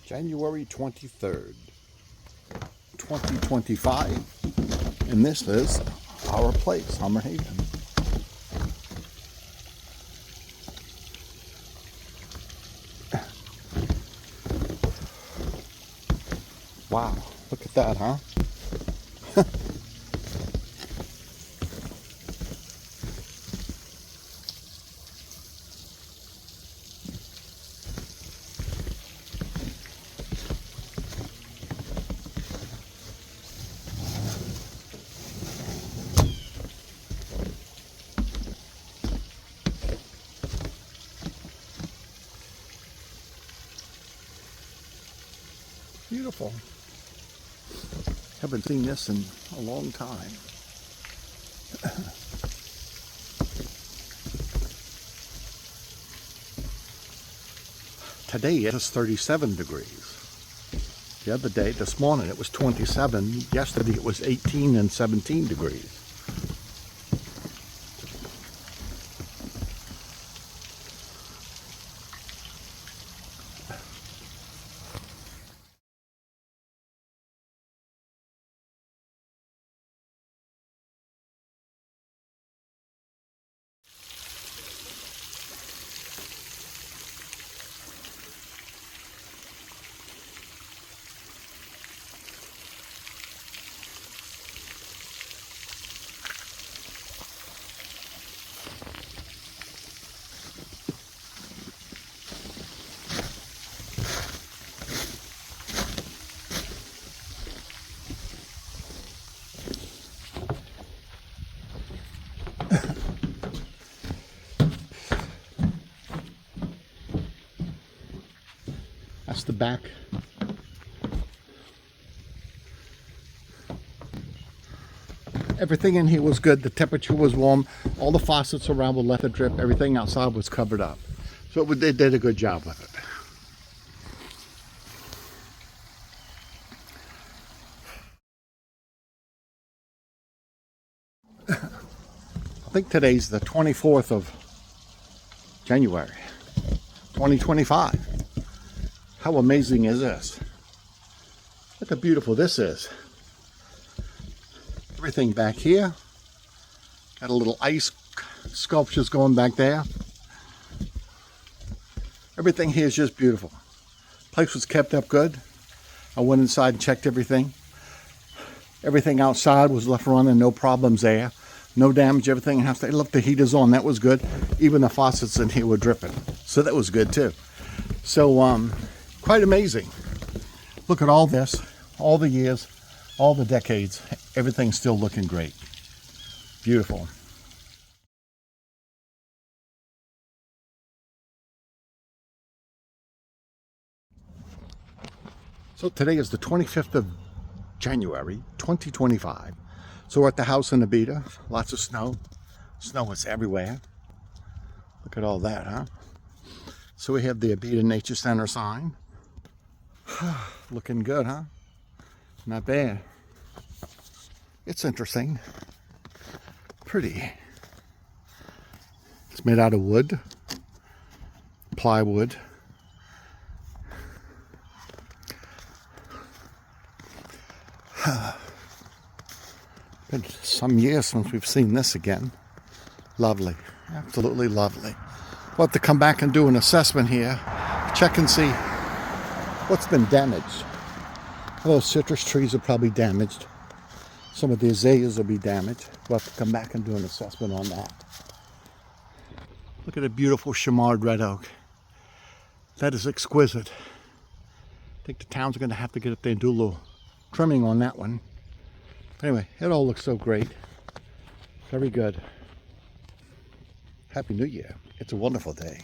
January 23rd, 2025, and this is our place, Summer Haven. Wow, look at that, huh? Beautiful. Haven't seen this in a long time. Today it is 37 degrees. The other day, this morning, it was 27. Yesterday it was 18 and 17 degrees. That's the back. Everything in here was good. The temperature was warm. All the faucets around would let it drip. Everything outside was covered up. So they did a good job with it. I think today's the 24th of January, 2025. How amazing is this? Look how beautiful this is. Everything back here. Got a little ice sculptures going back there. Everything here is just beautiful. Place was kept up good. I went inside and checked everything. Everything outside was left running, no problems there. No damage, everything has to look, the heater's on, that was good. Even the faucets in here were dripping. So that was good too. So quite amazing. Look at all this, all the years, all the decades, everything's still looking great. Beautiful. So today is the 25th of January, 2025. So we're at the house in Abita. Lots of snow. Snow is everywhere. Look at all that, huh? So we have the Abita Nature Center sign. Looking good, huh? Not bad. It's interesting. Pretty. It's made out of wood. Plywood. Been some years since we've seen this again. Lovely. Absolutely lovely. We'll have to come back and do an assessment here. Check and see what's been damaged. Those citrus trees are probably damaged. Some of the azaleas will be damaged. We'll have to come back and do an assessment on that. Look at a beautiful chamarred red oak. That is exquisite. I think the town's going to have to get up there and do a little trimming on that one. Anyway, it all looks so great. Very good. Happy New Year. It's a wonderful day.